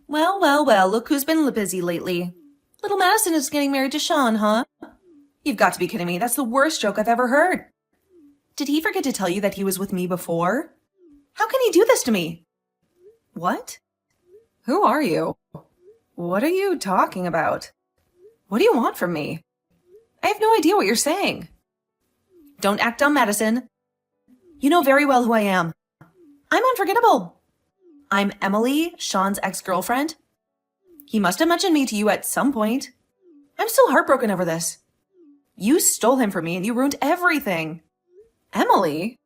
Well, well, well, look who's been busy lately. Little Madison is getting married to Sean, huh? You've got to be kidding me. That's the worst joke I've ever heard. Did he forget to tell you that he was with me before? How can he do this to me? What? Who are you? What are you talking about? What do you want from me? I have no idea what you're saying. Don't act dumb, Madison. You know very well who I am. I'm unforgettable. I'm Emily, Sean's ex-girlfriend. He must have mentioned me to you at some point. I'm still heartbroken over this. You stole him from me and you ruined everything. Emily?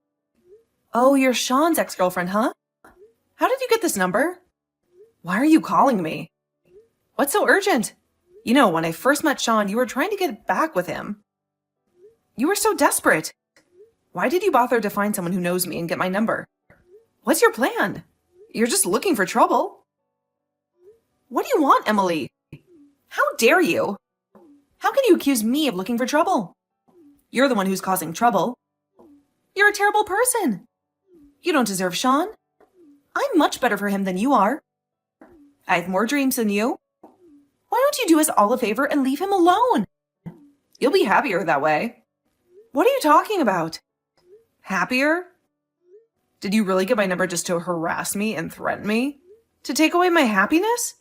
Oh, you're Sean's ex-girlfriend, huh? How did you get this number? Why are you calling me? What's so urgent? You know, when I first met Sean, you were trying to get back with him. You were so desperate. Why did you bother to find someone who knows me and get my number? What's your plan? You're just looking for trouble. What do you want, Emily? How dare you? How can you accuse me of looking for trouble? You're the one who's causing trouble. You're a terrible person. You don't deserve Sean. I'm much better for him than you are. I have more dreams than you. Why don't you do us all a favor and leave him alone? You'll be happier that way. What are you talking about? Happier? Did you really get my number just to harass me and threaten me? To take away my happiness?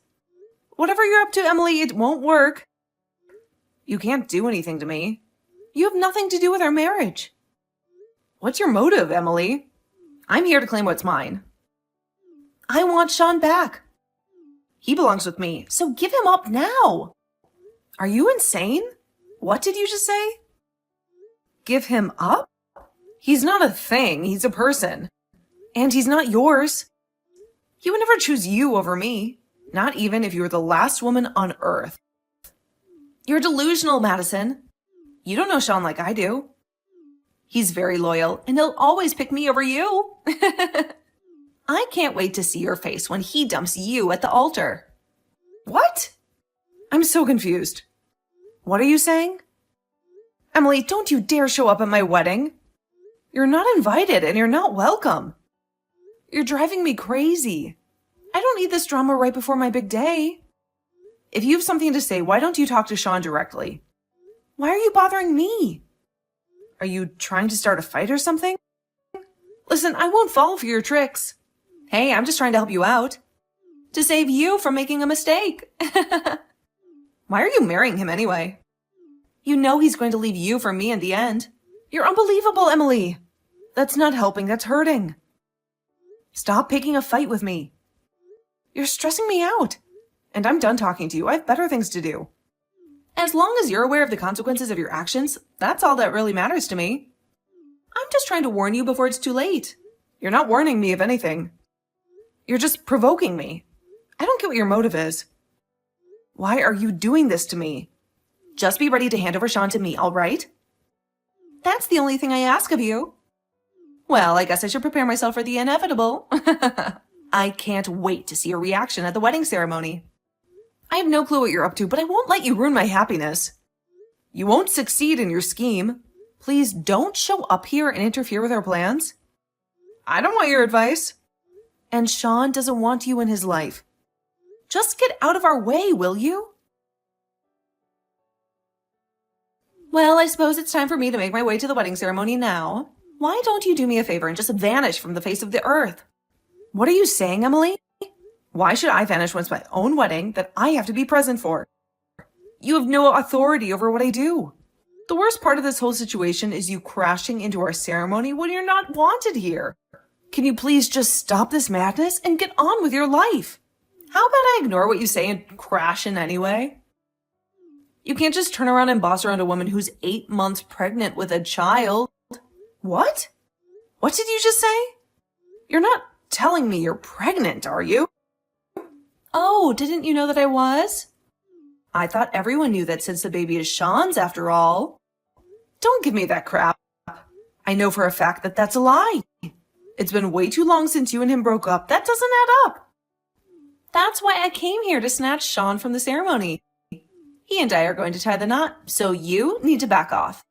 Whatever you're up to, Emily, it won't work. You can't do anything to me. You have nothing to do with our marriage. What's your motive, Emily? I'm here to claim what's mine. I want Sean back. He belongs with me, so give him up now. Are you insane? What did you just say? Give him up? He's not a thing, he's a person. And he's not yours. He would never choose you over me, not even if you were the last woman on earth. You're delusional, Madison. You don't know Sean like I do. He's very loyal, and he'll always pick me over you. I can't wait to see your face when he dumps you at the altar. What? I'm so confused. What are you saying? Emily, don't you dare show up at my wedding. You're not invited and you're not welcome. You're driving me crazy. I don't need this drama right before my big day. If you have something to say, why don't you talk to Sean directly? Why are you bothering me? Are you trying to start a fight or something? Listen, I won't fall for your tricks. Hey, I'm just trying to help you out. To save you from making a mistake. Why are you marrying him anyway? You know he's going to leave you for me in the end. You're unbelievable, Emily. That's not helping, that's hurting. Stop picking a fight with me. You're stressing me out. And I'm done talking to you. I have better things to do. As long as you're aware of the consequences of your actions, that's all that really matters to me. I'm just trying to warn you before it's too late. You're not warning me of anything. You're just provoking me. I don't get what your motive is. Why are you doing this to me? Just be ready to hand over Sean to me, all right? That's the only thing I ask of you. Well, I guess I should prepare myself for the inevitable. I can't wait to see your reaction at the wedding ceremony. I have no clue what you're up to, but I won't let you ruin my happiness. You won't succeed in your scheme. Please don't show up here and interfere with our plans. I don't want your advice. And Sean doesn't want you in his life. Just get out of our way, will you? Well, I suppose it's time for me to make my way to the wedding ceremony now. Why don't you do me a favor and just vanish from the face of the earth? What are you saying, Emily? Why should I vanish when it's my own wedding that I have to be present for? You have no authority over what I do. The worst part of this whole situation is you crashing into our ceremony when you're not wanted here. Can you please just stop this madness and get on with your life? How about I ignore what you say and crash in anyway? You can't just turn around and boss around a woman who's 8 months pregnant with a child. What? What did you just say? You're not telling me you're pregnant, are you? Oh, didn't you know that I was? I thought everyone knew that since the baby is Sean's after all. Don't give me that crap. I know for a fact that that's a lie. It's been way too long since you and him broke up. That doesn't add up. That's why I came here to snatch Sean from the ceremony. He and I are going to tie the knot, so you need to back off.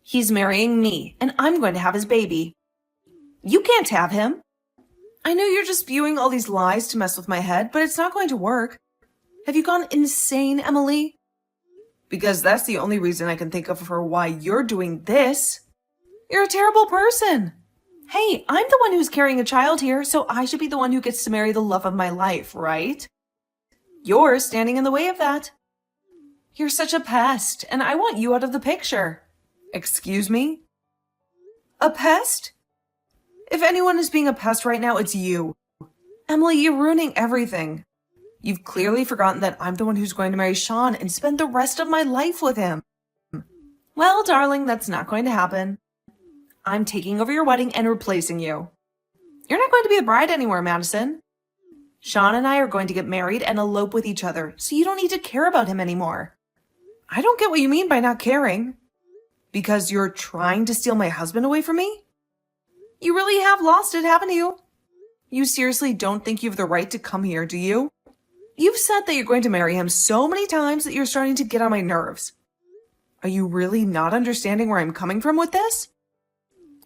He's marrying me, and I'm going to have his baby. You can't have him. I know you're just spewing all these lies to mess with my head, but it's not going to work. Have you gone insane, Emily? Because that's the only reason I can think of for why you're doing this. You're a terrible person. Hey, I'm the one who's carrying a child here, so I should be the one who gets to marry the love of my life, right? You're standing in the way of that. You're such a pest, and I want you out of the picture. Excuse me? A pest? If anyone is being a pest right now, it's you. Emily, you're ruining everything. You've clearly forgotten that I'm the one who's going to marry Sean and spend the rest of my life with him. Well, darling, that's not going to happen. I'm taking over your wedding and replacing you. You're not going to be the bride anymore, Madison. Sean and I are going to get married and elope with each other, so you don't need to care about him anymore. I don't get what you mean by not caring. Because you're trying to steal my husband away from me? You really have lost it, haven't you? You seriously don't think you have the right to come here, do you? You've said that you're going to marry him so many times that you're starting to get on my nerves. Are you really not understanding where I'm coming from with this?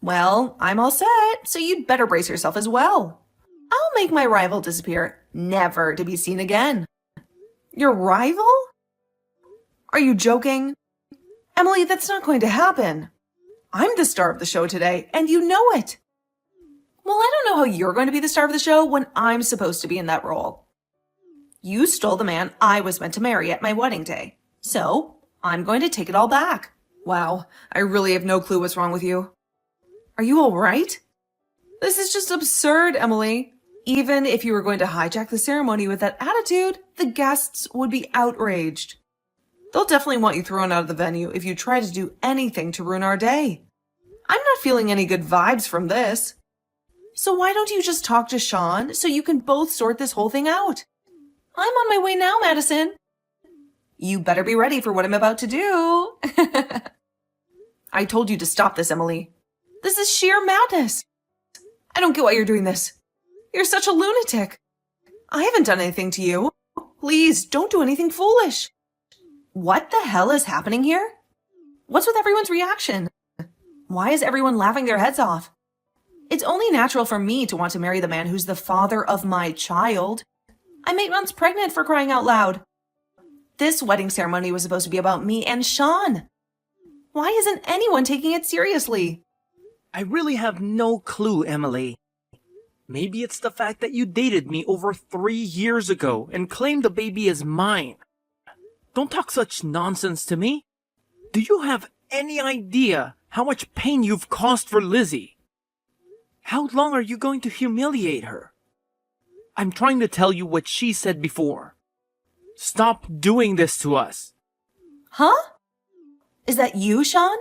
Well, I'm all set, so you'd better brace yourself as well. I'll make my rival disappear, never to be seen again. Your rival? Are you joking? Emily, that's not going to happen. I'm the star of the show today, and you know it. Well, I don't know how you're going to be the star of the show when I'm supposed to be in that role. You stole the man I was meant to marry at my wedding day, so I'm going to take it all back. Wow, I really have no clue what's wrong with you. Are you all right? This is just absurd, Emily. Even if you were going to hijack the ceremony with that attitude, the guests would be outraged. They'll definitely want you thrown out of the venue if you try to do anything to ruin our day. I'm not feeling any good vibes from this. So why don't you just talk to Sean so you can both sort this whole thing out? I'm on my way now, Madison. You better be ready for what I'm about to do. I told you to stop this, Emily. This is sheer madness. I don't get why you're doing this. You're such a lunatic. I haven't done anything to you. Please, don't do anything foolish. What the hell is happening here? What's with everyone's reaction? Why is everyone laughing their heads off? It's only natural for me to want to marry the man who's the father of my child. I'm 8 months pregnant, for crying out loud. This wedding ceremony was supposed to be about me and Sean. Why isn't anyone taking it seriously? I really have no clue, Emily. Maybe it's the fact that you dated me over 3 years ago and claimed the baby as mine. Don't talk such nonsense to me. Do you have any idea how much pain you've caused for Lizzie? How long are you going to humiliate her? I'm trying to tell you what she said before. Stop doing this to us. Huh? Is that you, Sean?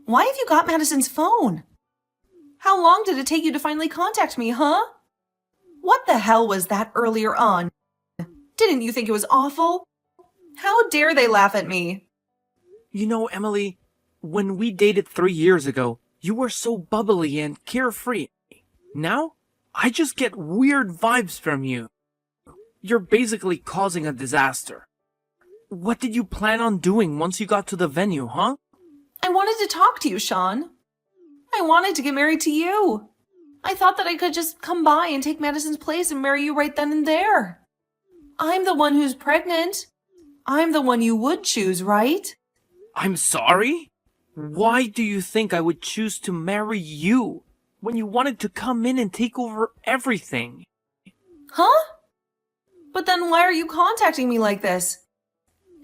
Why have you got Madison's phone? How long did it take you to finally contact me, huh? What the hell was that earlier on? Didn't you think it was awful? How dare they laugh at me? You know, Emily, when we dated 3 years ago, you were so bubbly and carefree. Now, I just get weird vibes from you. You're basically causing a disaster. What did you plan on doing once you got to the venue, huh? I wanted to talk to you, Sean. I wanted to get married to you. I thought that I could just come by and take Madison's place and marry you right then and there. I'm the one who's pregnant. I'm the one you would choose, right? I'm sorry? Why do you think I would choose to marry you when you wanted to come in and take over everything? Huh? But then why are you contacting me like this?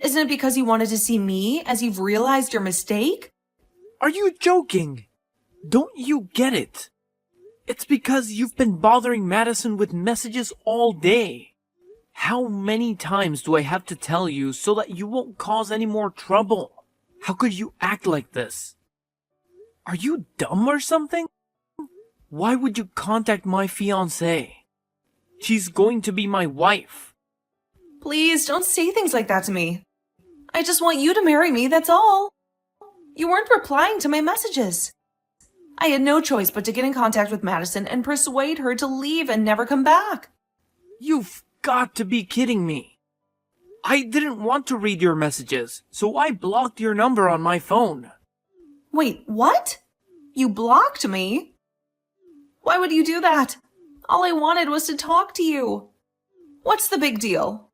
Isn't it because you wanted to see me as you've realized your mistake? Are you joking? Don't you get it? It's because you've been bothering Madison with messages all day. How many times do I have to tell you so that you won't cause any more trouble? How could you act like this? Are you dumb or something? Why would you contact my fiancée? She's going to be my wife. Please don't say things like that to me. I just want you to marry me, that's all. You weren't replying to my messages. I had no choice but to get in contact with Madison and persuade her to leave and never come back. You've got to be kidding me. I didn't want to read your messages, so I blocked your number on my phone. Wait, what? You blocked me? Why would you do that? All I wanted was to talk to you. What's the big deal?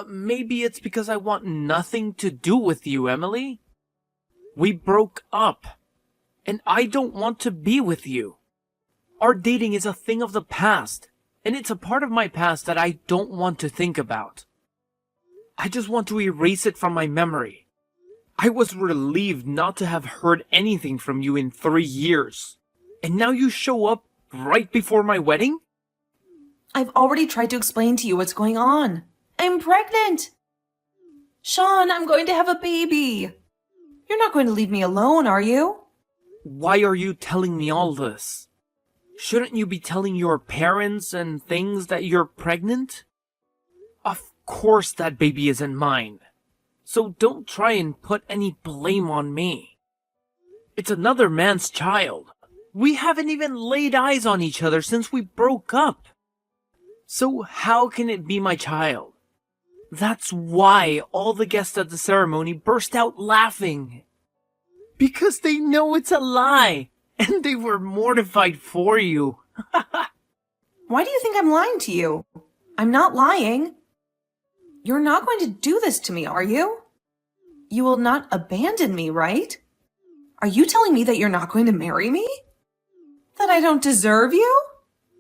Maybe it's because I want nothing to do with you, Emily. We broke up, and I don't want to be with you. Our dating is a thing of the past, and it's a part of my past that I don't want to think about. I just want to erase it from my memory. I was relieved not to have heard anything from you in 3 years. And now you show up right before my wedding? I've already tried to explain to you what's going on. I'm pregnant. Sean, I'm going to have a baby. You're not going to leave me alone, are you? Why are you telling me all this? Shouldn't you be telling your parents and things that you're pregnant? Of course that baby isn't mine. So don't try and put any blame on me. It's another man's child. We haven't even laid eyes on each other since we broke up. So how can it be my child? That's why all the guests at the ceremony burst out laughing. Because they know it's a lie, and they were mortified for you. Why do you think I'm lying to you? I'm not lying. You're not going to do this to me, are you? You will not abandon me, right? Are you telling me that you're not going to marry me? That I don't deserve you?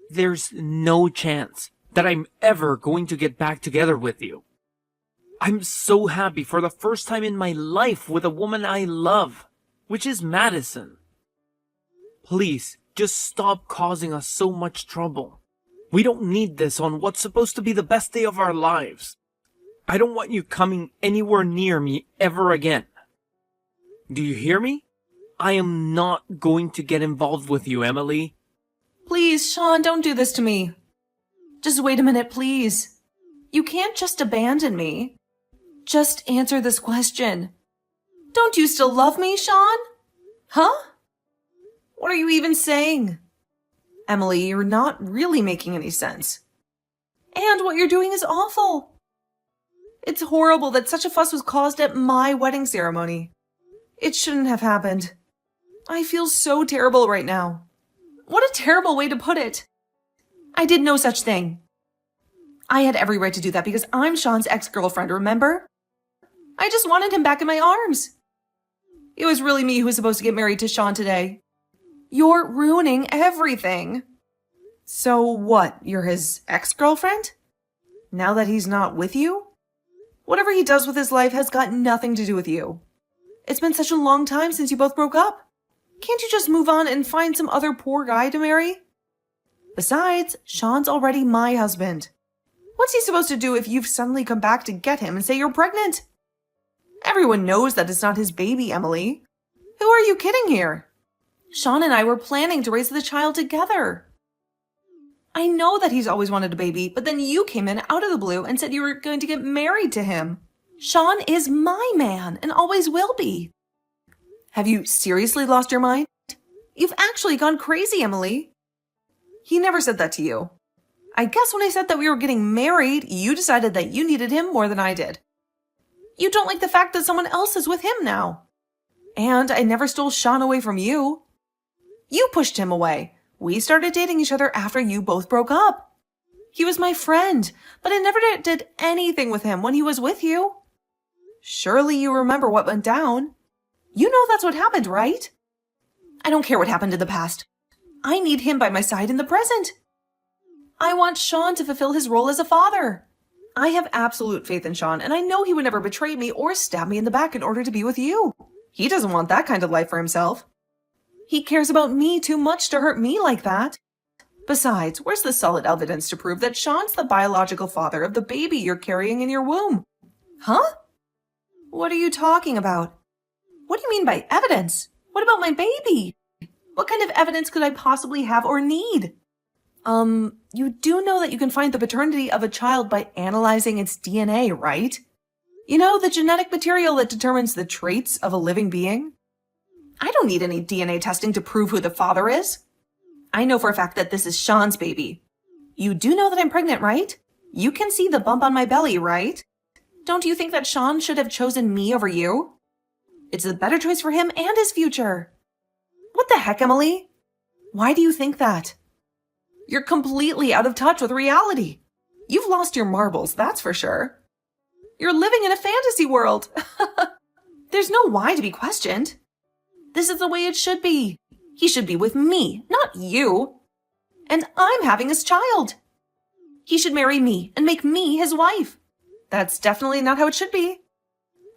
There's no chance that I'm ever going to get back together with you. I'm so happy for the first time in my life with a woman I love, which is Madison. Please, just stop causing us so much trouble. We don't need this on what's supposed to be the best day of our lives. I don't want you coming anywhere near me ever again. Do you hear me? I am not going to get involved with you, Emily. Please, Sean, don't do this to me. Just wait a minute, please. You can't just abandon me. Just answer this question. Don't you still love me, Sean? Huh? What are you even saying? Emily, you're not really making any sense. And what you're doing is awful. It's horrible that such a fuss was caused at my wedding ceremony. It shouldn't have happened. I feel so terrible right now. What a terrible way to put it. I did no such thing. I had every right to do that because I'm Sean's ex-girlfriend, remember? I just wanted him back in my arms. It was really me who was supposed to get married to Sean today. You're ruining everything. So what, you're his ex-girlfriend? Now that he's not with you? Whatever he does with his life has got nothing to do with you. It's been such a long time since you both broke up. Can't you just move on and find some other poor guy to marry? Besides, Sean's already my husband. What's he supposed to do if you've suddenly come back to get him and say you're pregnant? Everyone knows that it's not his baby, Emily. Who are you kidding here? Sean and I were planning to raise the child together. I know that he's always wanted a baby, but then you came in out of the blue and said you were going to get married to him. Sean is my man and always will be. Have you seriously lost your mind? You've actually gone crazy, Emily. He never said that to you. I guess when I said that we were getting married, you decided that you needed him more than I did. You don't like the fact that someone else is with him now. And I never stole Sean away from you. You pushed him away. We started dating each other after you both broke up. He was my friend, but I never did anything with him when he was with you. Surely you remember what went down. You know that's what happened, right? I don't care what happened in the past. I need him by my side in the present. I want Sean to fulfill his role as a father. I have absolute faith in Sean, and I know he would never betray me or stab me in the back in order to be with you. He doesn't want that kind of life for himself. He cares about me too much to hurt me like that. Besides, where's the solid evidence to prove that Sean's the biological father of the baby you're carrying in your womb? Huh? What are you talking about? What do you mean by evidence? What about my baby? What kind of evidence could I possibly have or need? You do know that you can find the paternity of a child by analyzing its DNA, right? You know, the genetic material that determines the traits of a living being? I don't need any DNA testing to prove who the father is. I know for a fact that this is Sean's baby. You do know that I'm pregnant, right? You can see the bump on my belly, right? Don't you think that Sean should have chosen me over you? It's the better choice for him and his future. What the heck, Emily? Why do you think that? You're completely out of touch with reality. You've lost your marbles, that's for sure. You're living in a fantasy world. There's no why to be questioned. This is the way it should be. He should be with me, not you. And I'm having his child. He should marry me and make me his wife. That's definitely not how it should be.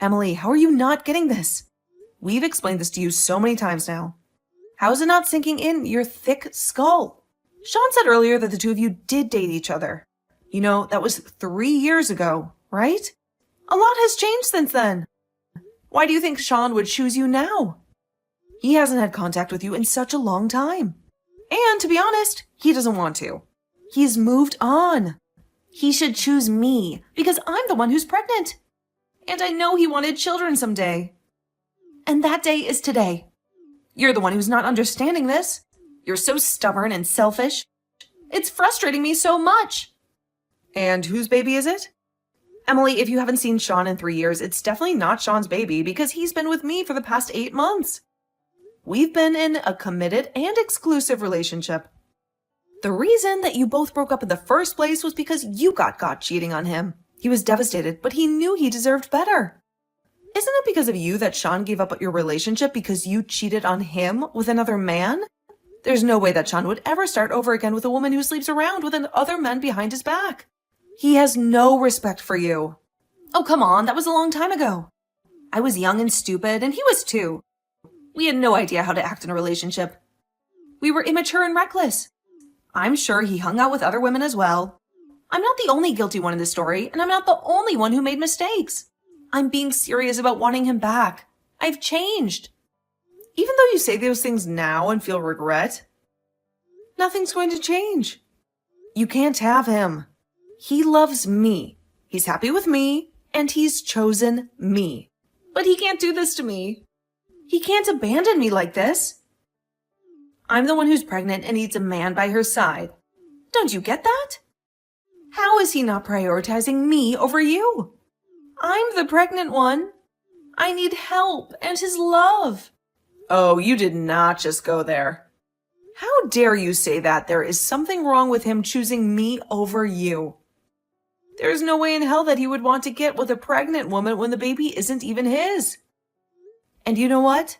Emily, how are you not getting this? We've explained this to you so many times now. How is it not sinking in your thick skull? Sean said earlier that the two of you did date each other. You know, that was 3 years ago, right? A lot has changed since then. Why do you think Sean would choose you now? He hasn't had contact with you in such a long time. And to be honest, he doesn't want to. He's moved on. He should choose me because I'm the one who's pregnant. And I know he wanted children someday. And that day is today. You're the one who's not understanding this. You're so stubborn and selfish. It's frustrating me so much. And whose baby is it? Emily, if you haven't seen Sean in 3 years, it's definitely not Sean's baby because he's been with me for the past 8 months. We've been in a committed and exclusive relationship. The reason that you both broke up in the first place was because you got caught cheating on him. He was devastated, but he knew he deserved better. Isn't it because of you that Sean gave up your relationship because you cheated on him with another man? There's no way that Sean would ever start over again with a woman who sleeps around with other men behind his back. He has no respect for you. Oh, come on, that was a long time ago. I was young and stupid, and he was too. We had no idea how to act in a relationship. We were immature and reckless. I'm sure he hung out with other women as well. I'm not the only guilty one in this story, and I'm not the only one who made mistakes. I'm being serious about wanting him back. I've changed. Even though you say those things now and feel regret, nothing's going to change. You can't have him. He loves me. He's happy with me, and he's chosen me. But he can't do this to me. He can't abandon me like this. I'm the one who's pregnant and needs a man by her side. Don't you get that? How is he not prioritizing me over you? I'm the pregnant one. I need help and his love. Oh, you did not just go there. How dare you say that there is something wrong with him choosing me over you? There's no way in hell that he would want to get with a pregnant woman when the baby isn't even his. And you know what?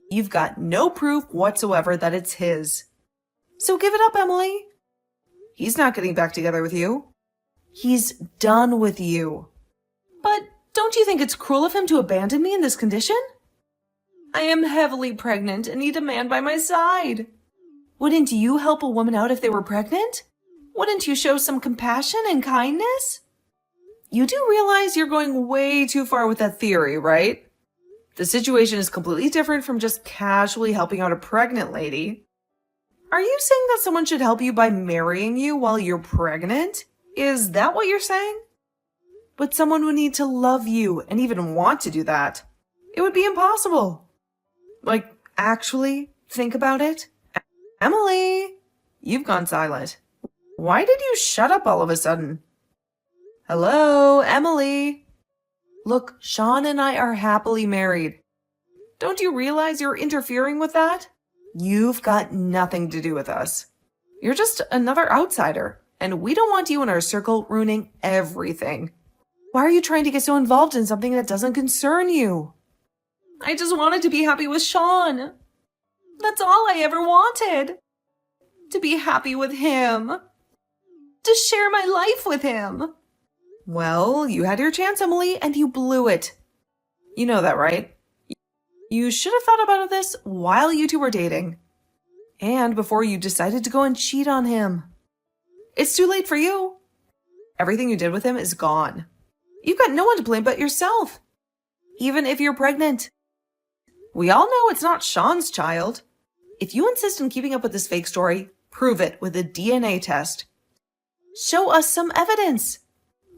You've got no proof whatsoever that it's his. So give it up, Emily. He's not getting back together with you. He's done with you. But don't you think it's cruel of him to abandon me in this condition? I am heavily pregnant and need a man by my side. Wouldn't you help a woman out if they were pregnant? Wouldn't you show some compassion and kindness? You do realize you're going way too far with that theory, right? The situation is completely different from just casually helping out a pregnant lady. Are you saying that someone should help you by marrying you while you're pregnant? Is that what you're saying? But someone would need to love you and even want to do that. It would be impossible. Like, actually, think about it. Emily, you've gone silent. Why did you shut up all of a sudden? Hello, Emily. Look, Sean and I are happily married. Don't you realize you're interfering with that? You've got nothing to do with us. You're just another outsider, and we don't want you in our circle ruining everything. Why are you trying to get so involved in something that doesn't concern you? I just wanted to be happy with Sean. That's all I ever wanted. To be happy with him. To share my life with him. Well, you had your chance, Emily, and you blew it. You know that, right? You should have thought about this while you two were dating. And before you decided to go and cheat on him. It's too late for you. Everything you did with him is gone. You've got no one to blame but yourself. Even if you're pregnant. We all know it's not Sean's child. If you insist on keeping up with this fake story, prove it with a DNA test. Show us some evidence.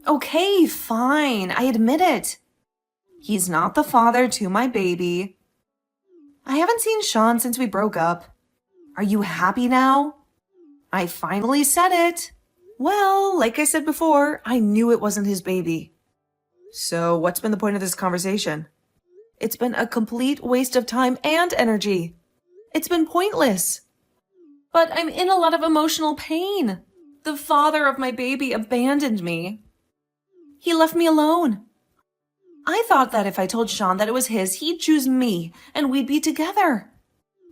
Okay, fine, I admit it. He's not the father to my baby. I haven't seen Sean since we broke up. Are you happy now? I finally said it. Well, like I said before, I knew it wasn't his baby. So what's been the point of this conversation? It's been a complete waste of time and energy. It's been pointless. But I'm in a lot of emotional pain. The father of my baby abandoned me. He left me alone. I thought that if I told Sean that it was his, he'd choose me and we'd be together.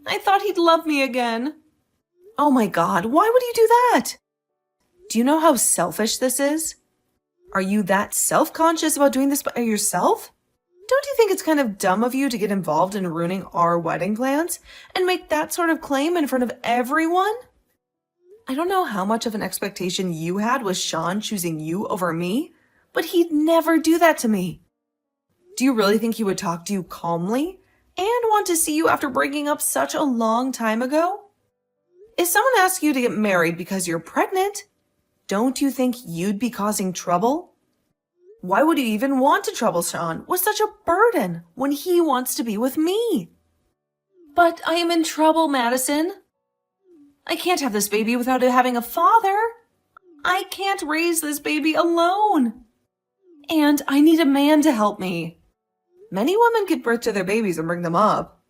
I thought he'd love me again. Oh my God, why would you do that? Do you know how selfish this is? Are you that self-conscious about doing this by yourself? Don't you think it's kind of dumb of you to get involved in ruining our wedding plans and make that sort of claim in front of everyone? I don't know how much of an expectation you had with Sean choosing you over me, but he'd never do that to me. Do you really think he would talk to you calmly and want to see you after breaking up such a long time ago? If someone asks you to get married because you're pregnant, don't you think you'd be causing trouble? Why would you even want to trouble Sean with such a burden when he wants to be with me? But I am in trouble, Madison. I can't have this baby without it having a father. I can't raise this baby alone. And I need a man to help me. Many women give birth to their babies and bring them up.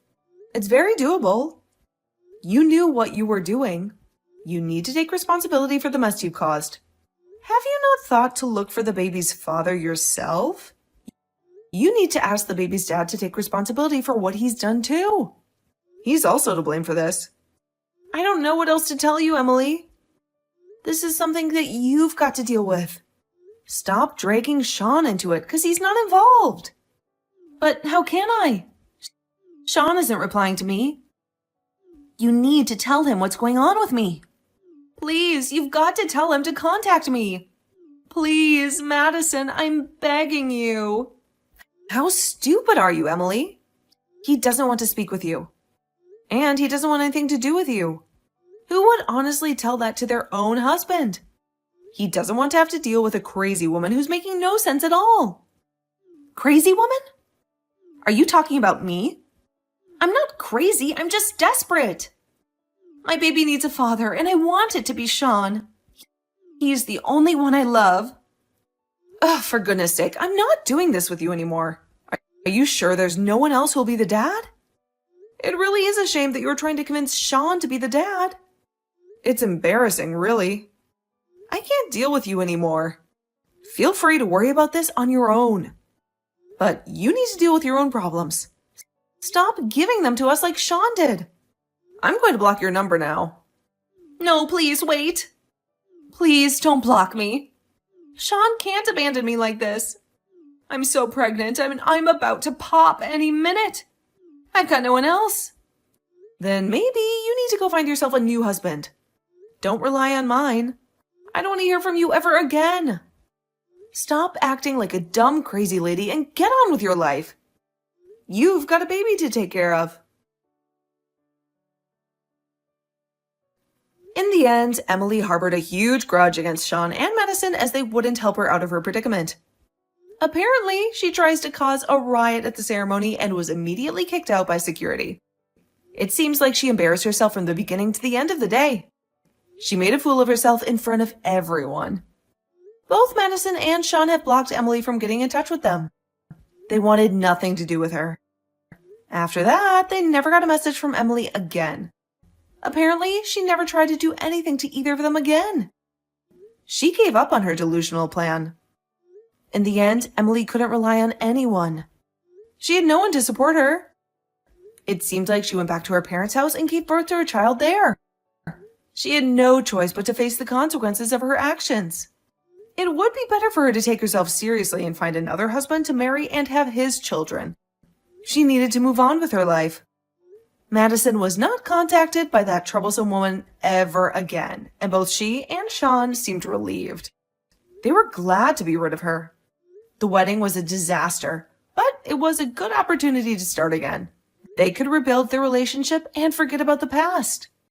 It's very doable. You knew what you were doing. You need to take responsibility for the mess you caused. Have you not thought to look for the baby's father yourself? You need to ask the baby's dad to take responsibility for what he's done too. He's also to blame for this. I don't know what else to tell you, Emily. This is something that you've got to deal with. Stop dragging Sean into it because he's not involved. But how can I? Sean isn't replying to me. You need to tell him what's going on with me. Please, you've got to tell him to contact me. Please, Madison, I'm begging you. How stupid are you, Emily? He doesn't want to speak with you. And he doesn't want anything to do with you. Who would honestly tell that to their own husband? He doesn't want to have to deal with a crazy woman who's making no sense at all. Crazy woman? Are you talking about me? I'm not crazy, I'm just desperate. My baby needs a father, and I want it to be Sean. He's the only one I love. Ugh, for goodness sake, I'm not doing this with you anymore. Are you sure there's no one else who'll be the dad? It really is a shame that you're trying to convince Sean to be the dad. It's embarrassing, really. I can't deal with you anymore. Feel free to worry about this on your own. But you need to deal with your own problems. Stop giving them to us like Sean did. I'm going to block your number now. No, please, wait. Please don't block me. Sean can't abandon me like this. I'm so pregnant. I'm about to pop any minute. I've got no one else. Then maybe you need to go find yourself a new husband. Don't rely on mine. I don't want to hear from you ever again. Stop acting like a dumb crazy lady and get on with your life. You've got a baby to take care of. In the end, Emily harbored a huge grudge against Sean and Madison as they wouldn't help her out of her predicament. Apparently, she tries to cause a riot at the ceremony and was immediately kicked out by security. It seems like she embarrassed herself from the beginning to the end of the day. She made a fool of herself in front of everyone. Both Madison and Sean have blocked Emily from getting in touch with them. They wanted nothing to do with her. After that, they never got a message from Emily again. Apparently, she never tried to do anything to either of them again. She gave up on her delusional plan. In the end, Emily couldn't rely on anyone. She had no one to support her. It seemed like she went back to her parents' house and gave birth to her child there. She had no choice but to face the consequences of her actions. It would be better for her to take herself seriously and find another husband to marry and have his children. She needed to move on with her life. Madison was not contacted by that troublesome woman ever again, and both she and Sean seemed relieved. They were glad to be rid of her. The wedding was a disaster, but it was a good opportunity to start again. They could rebuild their relationship and forget about the past.